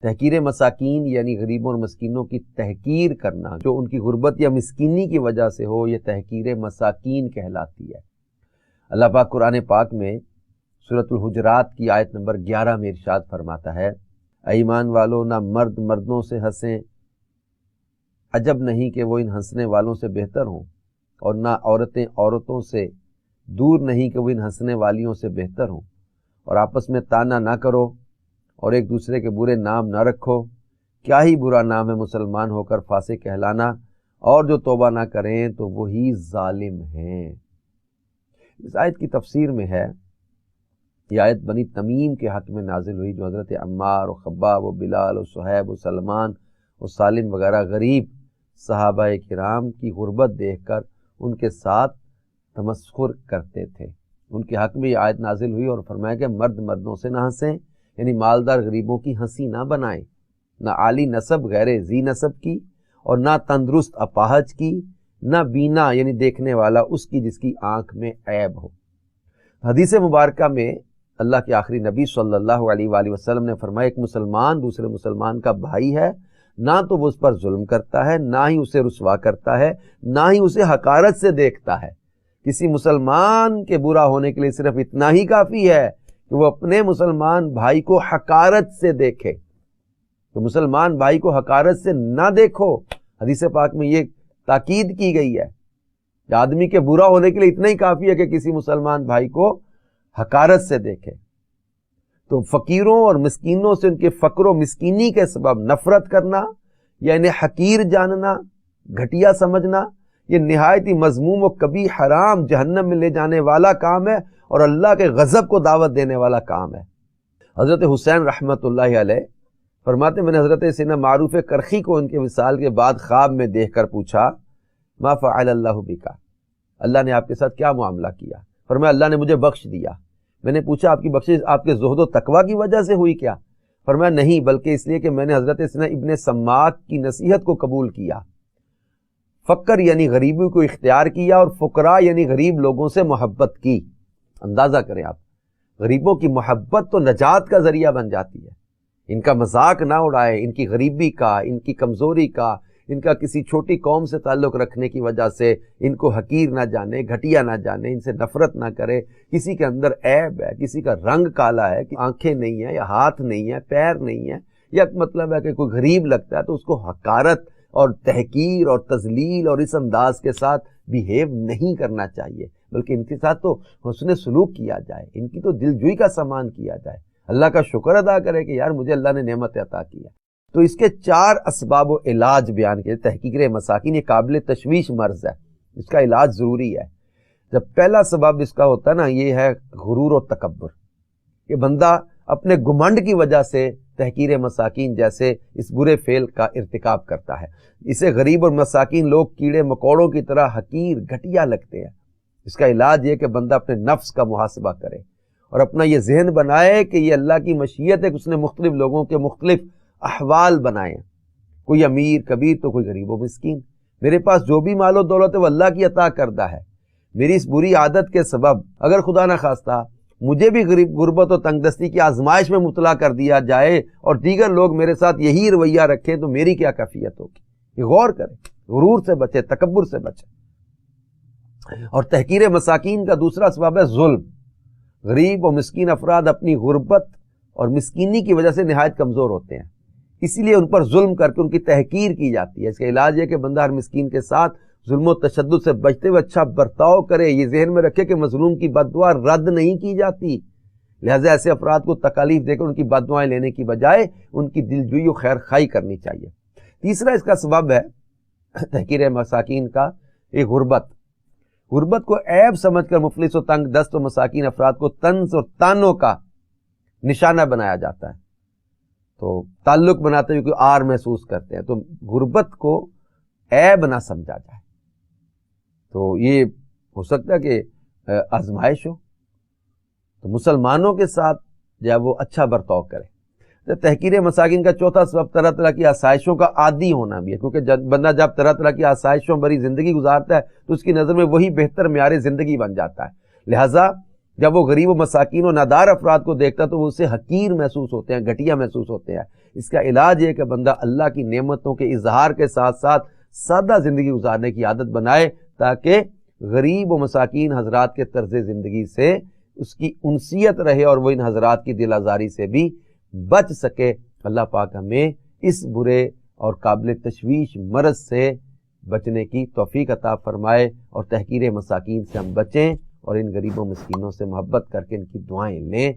تحقیر مساکین یعنی غریبوں اور مسکینوں کی تحقیر کرنا جو ان کی غربت یا مسکینی کی وجہ سے ہو، یہ تحقیر مساکین کہلاتی ہے۔ اللہ پاک قرآن پاک میں سورۃ الحجرات کی آیت نمبر 11 میں ارشاد فرماتا ہے، اے ایمان والو، نہ مرد مردوں سے ہنسیں، عجب نہیں کہ وہ ان ہنسنے والوں سے بہتر ہوں، اور نہ عورتیں عورتوں سے دور نہیں کہ وہ ان ہنسنے والیوں سے بہتر ہوں، اور آپس میں طعنہ نہ کرو اور ایک دوسرے کے برے نام نہ رکھو، کیا ہی برا نام ہے مسلمان ہو کر فاسق کہلانا، اور جو توبہ نہ کریں تو وہی ظالم ہیں۔ اس آیت کی تفسیر میں ہے، یہ آیت بنی تمیم کے حق میں نازل ہوئی جو حضرت عمار و خباب و بلال و صہیب و سلمان و سالم وغیرہ غریب صحابہ کرام کی غربت دیکھ کر ان کے ساتھ تمسخر کرتے تھے۔ ان کے حق میں یہ آیت نازل ہوئی اور فرمایا کہ مرد مردوں سے نہ ہنسیں، یعنی مالدار غریبوں کی ہنسی نہ بنائیں، نہ عالی نسب غیر ذی نسب کی، اور نہ تندرست اپاہج کی، نہ بینا یعنی دیکھنے والا اس کی جس کی آنکھ میں عیب ہو۔ حدیث مبارکہ میں اللہ کے آخری نبی صلی اللہ علیہ وآلہ وسلم نے فرمایا، ایک مسلمان دوسرے مسلمان کا بھائی ہے، نہ تو وہ اس پر ظلم کرتا ہے، نہ ہی اسے رسوا کرتا ہے، نہ ہی اسے حقارت سے دیکھتا ہے۔ کسی مسلمان کے برا ہونے کے لیے صرف اتنا ہی کافی ہے کہ وہ اپنے مسلمان بھائی کو حقارت سے دیکھے، تو مسلمان بھائی کو حقارت سے نہ دیکھو۔ حدیث پاک میں یہ تاکید کی گئی ہے کہ آدمی کے برا ہونے کے لیے اتنا ہی کافی ہے کہ کسی مسلمان بھائی کو حقارت سے دیکھے۔ تو فقیروں اور مسکینوں سے ان کے فقر و مسکینی کے سبب نفرت کرنا یا انہیں حقیر جاننا، گھٹیا سمجھنا، یہ نہایت ہی مذموم و کبھی حرام، جہنم میں لے جانے والا کام ہے اور اللہ کے غضب کو دعوت دینے والا کام ہے۔ حضرت حسین رحمۃ اللہ علیہ فرماتے، میں نے حضرت سیدنا معروف کرخی کو ان کے وصال کے بعد خواب میں دیکھ کر پوچھا، ما فعل اللہ بکا، اللہ نے آپ کے ساتھ کیا معاملہ کیا؟ فرمایا، اللہ نے مجھے بخش دیا۔ میں نے پوچھا، آپ کی بخشش آپ کے زہد و تقوی کی وجہ سے ہوئی کیا؟ فرمایا، نہیں، بلکہ اس لیے کہ میں نے حضرت سیدنا ابن سماک کی نصیحت کو قبول کیا۔ فقر یعنی غریبی کو اختیار کیا، اور فقراء یعنی غریب لوگوں سے محبت کی۔ اندازہ کریں آپ، غریبوں کی محبت تو نجات کا ذریعہ بن جاتی ہے۔ ان کا مذاق نہ اڑائے، ان کی غریبی کا، ان کی کمزوری کا، ان کا کسی چھوٹی قوم سے تعلق رکھنے کی وجہ سے ان کو حقیر نہ جانے، گھٹیا نہ جانے، ان سے نفرت نہ کرے۔ کسی کے اندر عیب ہے، کسی کا رنگ کالا ہے، آنکھیں نہیں ہیں یا ہاتھ نہیں ہے، پیر نہیں ہے، یا مطلب ہے کہ کوئی غریب لگتا ہے تو اس کو حقارت اور تحقیر اور تذلیل اور اس انداز کے ساتھ بیہیو نہیں کرنا چاہیے، بلکہ ان کے ساتھ تو حسن سلوک کیا جائے، ان کی تو دلجوئی کا سامان کیا جائے، اللہ کا شکر ادا کرے کہ یار مجھے اللہ نے نعمت عطا کیا۔ تو اس کے 4 اسباب و علاج بیان کیے۔ تحقیر مساکین یہ قابل تشویش مرض ہے، اس کا علاج ضروری ہے۔ جب پہلا سبب اس کا ہوتا ہے نا، یہ ہے غرور و تکبر، کہ بندہ اپنے گھمنڈ کی وجہ سے تحقیر مساکین جیسے اس برے فعل کا ارتکاب کرتا ہے۔ اسے غریب اور مساکین لوگ کیڑے مکوڑوں کی طرح حقیر گھٹیا لگتے ہیں۔ اس کا علاج یہ کہ بندہ اپنے نفس کا محاسبہ کرے اور اپنا یہ ذہن بنائے کہ یہ اللہ کی مشیت ہے کہ اس نے مختلف لوگوں کے مختلف احوال بنائے ہیں، کوئی امیر کبیر تو کوئی غریب و مسکین۔ میرے پاس جو بھی مال و دولت ہے وہ اللہ کی عطا کردہ ہے۔ میری اس بری عادت کے سبب اگر خدا نہ خواستہ مجھے بھی غربت و تنگ دستی کی آزمائش میں مبتلا کر دیا جائے اور دیگر لوگ میرے ساتھ یہی رویہ رکھیں تو میری کیا کیفیت ہوگی؟ یہ غور کریں، غرور سے بچے، تکبر سے بچے۔ اور تحقیر مساکین کا دوسرا سبب ہے ظلم۔ غریب و مسکین افراد اپنی غربت اور مسکینی کی وجہ سے نہایت کمزور ہوتے ہیں، اسی لیے ان پر ظلم کر کے ان کی تحقیر کی جاتی ہے۔ اس کا علاج یہ کہ بندہ ہر مسکین کے ساتھ ظلم و تشدد سے بچتے ہوئے اچھا برتاؤ کرے۔ یہ ذہن میں رکھے کہ مظلوم کی بد دعا رد نہیں کی جاتی، لہٰذا ایسے افراد کو تکالیف دے کر ان کی بد دعائیں لینے کی بجائے ان کی دلجوئی و خیر خواہی کرنی چاہیے۔ تیسرا اس کا سبب ہے تحقیر مساکین کا یہ غربت۔ غربت کو عیب سمجھ کر مفلس و تنگ دست و مساکین افراد کو طنز اور طعنوں کا نشانہ بنایا جاتا ہے، تو تعلق بناتے ہوئے کوئی آر محسوس کرتے ہیں، تو غربت کو عیب نہ سمجھا جائے۔ تو یہ ہو سکتا ہے کہ آزمائش ہو تو مسلمانوں کے ساتھ جب وہ اچھا برتاؤ کرے۔ تحقیر مساکین کا چوتھا سبب طرح طرح کی آسائشوں کا عادی ہونا بھی ہے، کیونکہ بندہ جب طرح طرح کی آسائشوں بھری زندگی گزارتا ہے تو اس کی نظر میں وہی بہتر معیار زندگی بن جاتا ہے، لہٰذا جب وہ غریب و مساکین و نادار افراد کو دیکھتا ہے تو وہ اسے حقیر محسوس ہوتے ہیں، گھٹیا محسوس ہوتے ہیں۔ اس کا علاج یہ کہ بندہ اللہ کی نعمتوں کے اظہار کے ساتھ ساتھ سادہ زندگی گزارنے کی عادت بنائے، تاکہ غریب و مساکین حضرات کے طرز زندگی سے اس کی انسیت رہے اور وہ ان حضرات کی دل آزاری سے بھی بچ سکے۔ اللہ پاک ہمیں اس برے اور قابل تشویش مرض سے بچنے کی توفیق عطا فرمائے، اور تحقیر مساکین سے ہم بچیں اور ان غریبوں مسکینوں سے محبت کر کے ان کی دعائیں لیں۔